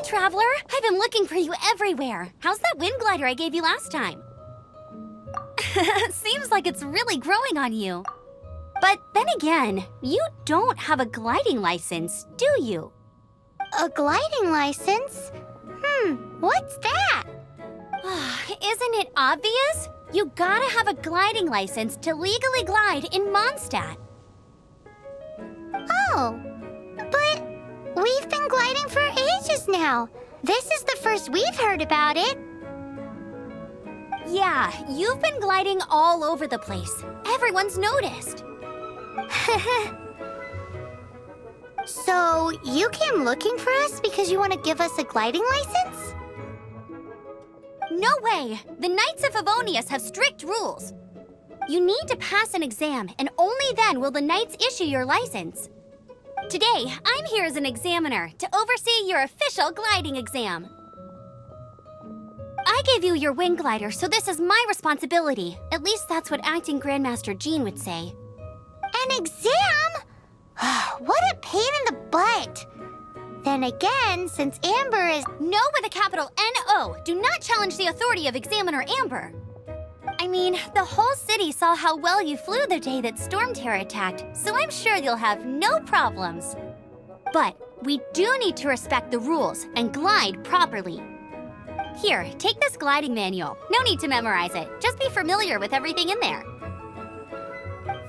Traveler! I've been looking for you everywhere. How's that wind glider I gave you last time? Seems like it's really growing on you. But then again, you don't have a gliding license, do you? A gliding license? What's that? Isn't it obvious? You gotta have a gliding license to legally glide in Mondstadt. Oh, but we've been gliding for ages now. This is the first we've heard about it. Yeah, you've been gliding all over the place. Everyone's noticed. So, you came looking for us because you want to give us a gliding license? No way! The Knights of Favonius have strict rules. You need to pass an exam, and only then will the Knights issue your license. Today, I'm here as an examiner to oversee your official gliding exam. I gave you your wing glider, so this is my responsibility. At least that's what Acting Grandmaster Jean would say. An exam? What a pain in the butt! Then again, since Amber is... No with a capital N-O! Do not challenge the authority of Examiner Amber! I mean, the whole city saw how well you flew the day that Storm Terror attacked, so I'm sure you'll have no problems. But we do need to respect the rules and glide properly. Here, take this gliding manual. No need to memorize it. Just be familiar with everything in there.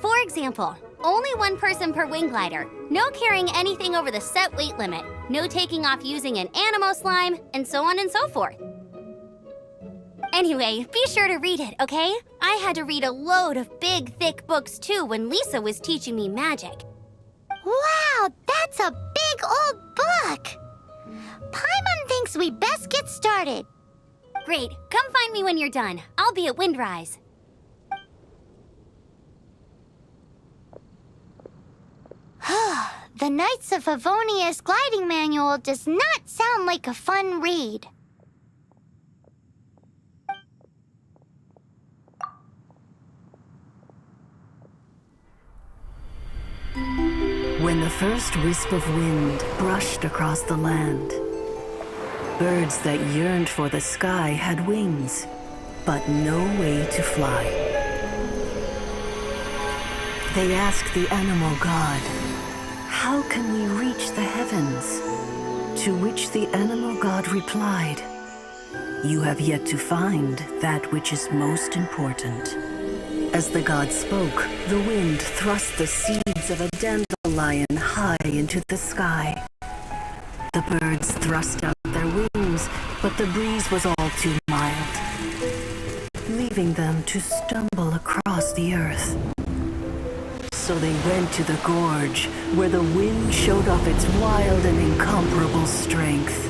For example, only one person per wing glider, no carrying anything over the set weight limit, no taking off using an animo slime, and so on and so forth. Anyway, be sure to read it, okay? I had to read a load of big, thick books too when Lisa was teaching me magic. Wow, that's a big old book! Paimon thinks we best get started. Great, come find me when you're done. I'll be at Windrise. The Knights of Favonius gliding manual does not sound like a fun read. When the first wisp of wind brushed across the land, birds that yearned for the sky had wings, but no way to fly. They asked the animal god, "How can we reach the heavens?" To which the animal god replied, "You have yet to find that which is most important." As the god spoke, the wind thrust the seeds of a dandelion high into the sky. The birds thrust out their wings, but the breeze was all too mild, leaving them to stumble across the earth. So they went to the gorge, where the wind showed off its wild and incomparable strength.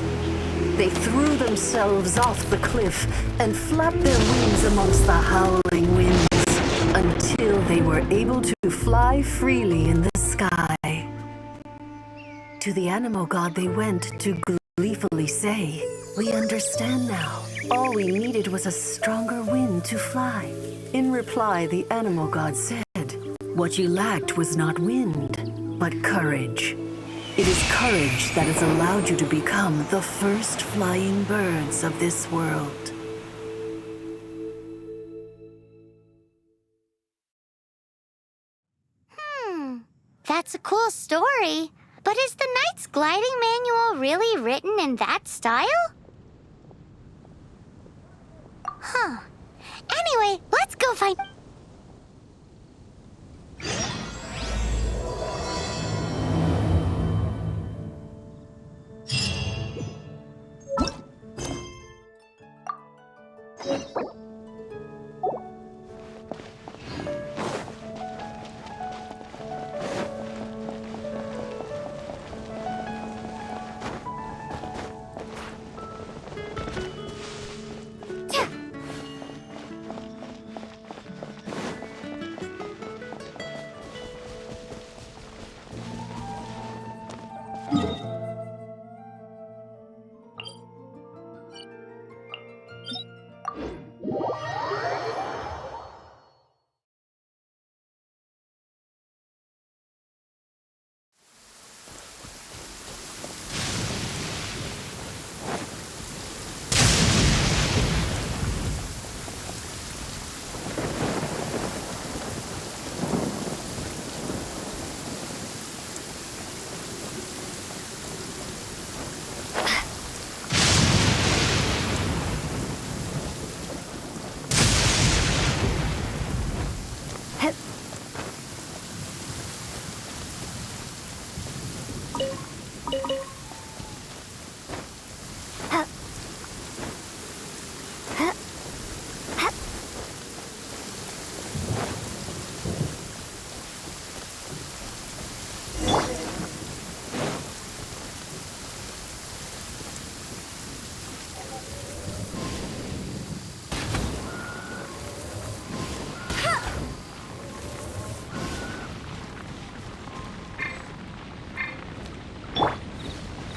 They threw themselves off the cliff and flapped their wings amongst the howling winds until they were able to fly freely in the sky. To the animal god they went to gleefully say, "We understand now. All we needed was a stronger wind to fly." In reply, the animal god said, "What you lacked was not wind, but courage. It is courage that has allowed you to become the first flying birds of this world." That's a cool story. But is the Knight's gliding manual really written in that style? Anyway, let's go find...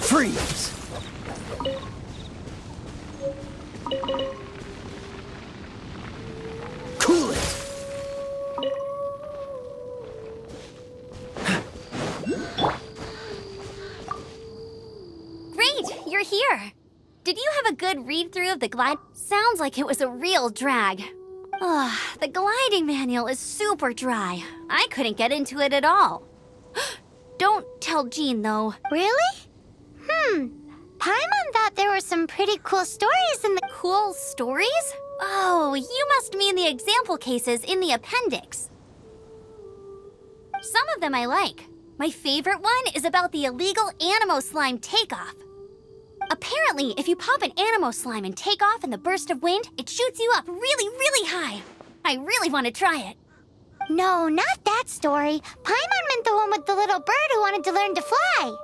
Freeze! Cool it! Great, you're here. Did you have a good read-through of the glide? Sounds like it was a real drag. Ugh, the gliding manual is super dry. I couldn't get into it at all. Don't tell Jean, though. Really? Paimon thought there were some pretty cool stories in the... Cool stories? Oh, you must mean the example cases in the appendix. Some of them I like. My favorite one is about the illegal Animo slime takeoff. Apparently, if you pop an Animo slime and take off in the burst of wind, it shoots you up really, really high. I really want to try it. No, not that story. Paimon meant the one with the little bird who wanted to learn to fly.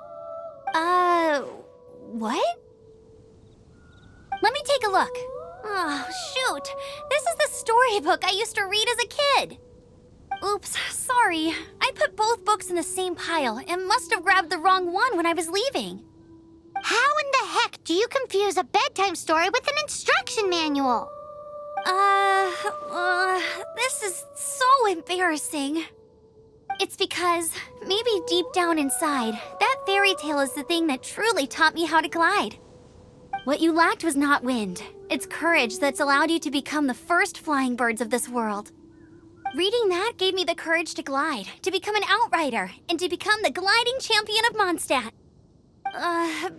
What? Let me take a look. Oh, shoot. This is the storybook I used to read as a kid. Oops, sorry. I put both books in the same pile and must have grabbed the wrong one when I was leaving. How in the heck do you confuse a bedtime story with an instruction manual? This is so embarrassing. It's because, maybe deep down inside, that fairy tale is the thing that truly taught me how to glide. What you lacked was not wind. It's courage that's allowed you to become the first flying birds of this world. Reading that gave me the courage to glide, to become an outrider, and to become the gliding champion of Mondstadt.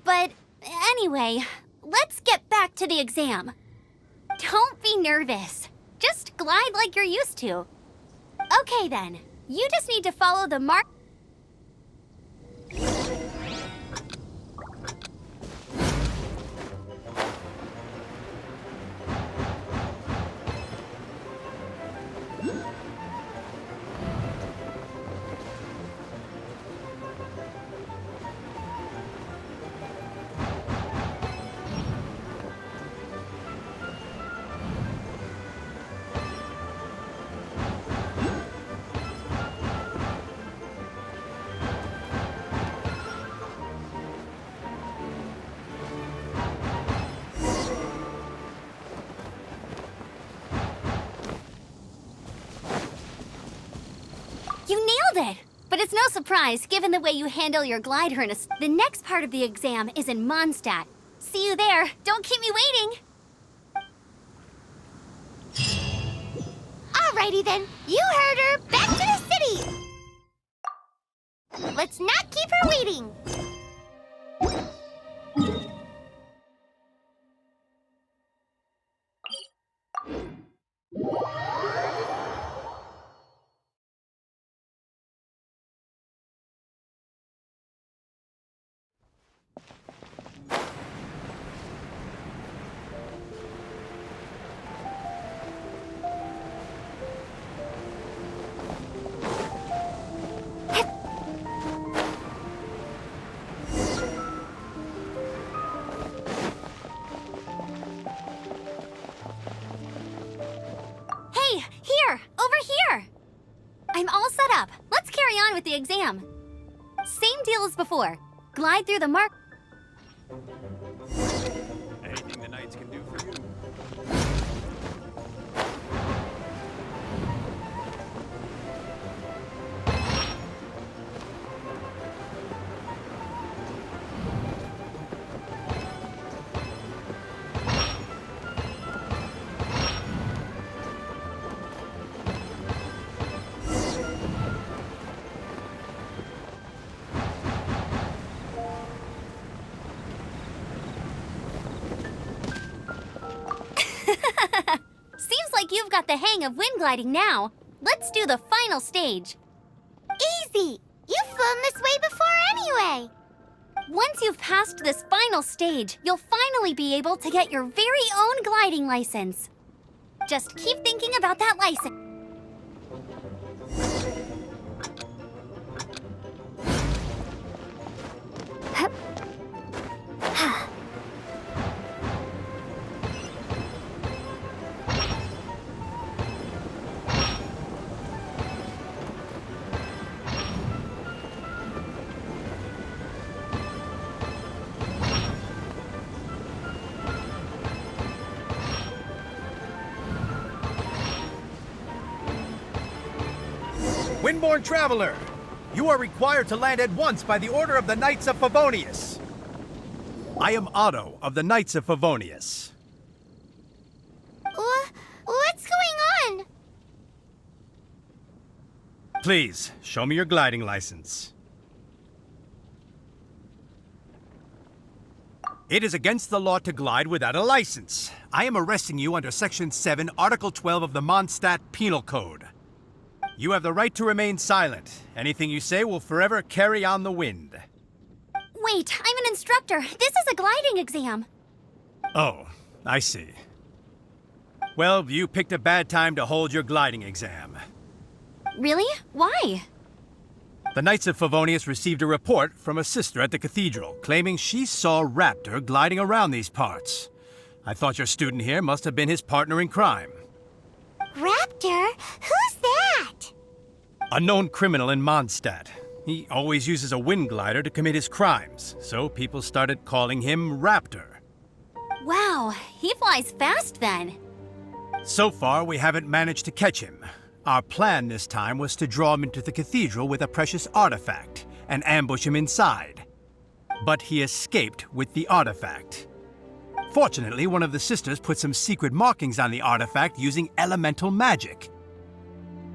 But anyway, let's get back to the exam. Don't be nervous. Just glide like you're used to. Okay then, you just need to follow the mark. You nailed it! But it's no surprise, given the way you handle your glider in The next part of the exam is in Mondstadt. See you there. Don't keep me waiting. Alrighty then, you heard her. Back to the city! Let's not keep her waiting. Hey, here! Over here! I'm all set up. Let's carry on with the exam. Same deal as before. Glide through the mark. Anything the knights can do for you? Seems like you've got the hang of wind gliding now. Let's do the final stage. Easy! You've flown this way before anyway. you've passed this final stage, you'll finally be able to get your very own gliding license. Just keep thinking about that license. Windborn Traveler, you are required to land at once by the order of the Knights of Favonius. I am Otto of the Knights of Favonius. What's going on? Please, show me your gliding license. It is against the law to glide without a license. I am arresting you under Section 7, Article 12 of the Mondstadt Penal Code. You have the right to remain silent. Anything you say will forever carry on the wind. Wait, I'm an instructor. This is a gliding exam. Oh, I see. Well, you picked a bad time to hold your gliding exam. Really? Why? The Knights of Favonius received a report from a sister at the cathedral claiming she saw Raptor gliding around these parts. I thought your student here must have been his partner in crime. Raptor? Who's that? A known criminal in Mondstadt. He always uses a wind glider to commit his crimes, so people started calling him Raptor. Wow, he flies fast then. So far, we haven't managed to catch him. Our plan this time was to draw him into the cathedral with a precious artifact and ambush him inside. But he escaped with the artifact. Fortunately, one of the sisters put some secret markings on the artifact using elemental magic.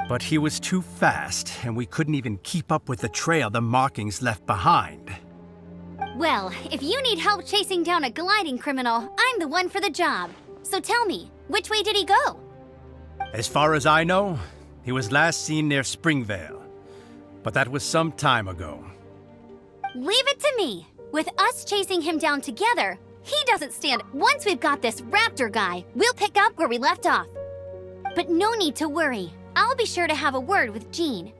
But he was too fast, and we couldn't even keep up with the trail the markings left behind. Well, if you need help chasing down a gliding criminal, I'm the one for the job. So tell me, which way did he go? As far as I know, he was last seen near Springvale. But that was some time ago. Leave it to me. With us chasing him down together, he doesn't stand. Once we've got this Raptor guy, we'll pick up where we left off. But no need to worry. I'll be sure to have a word with Jean.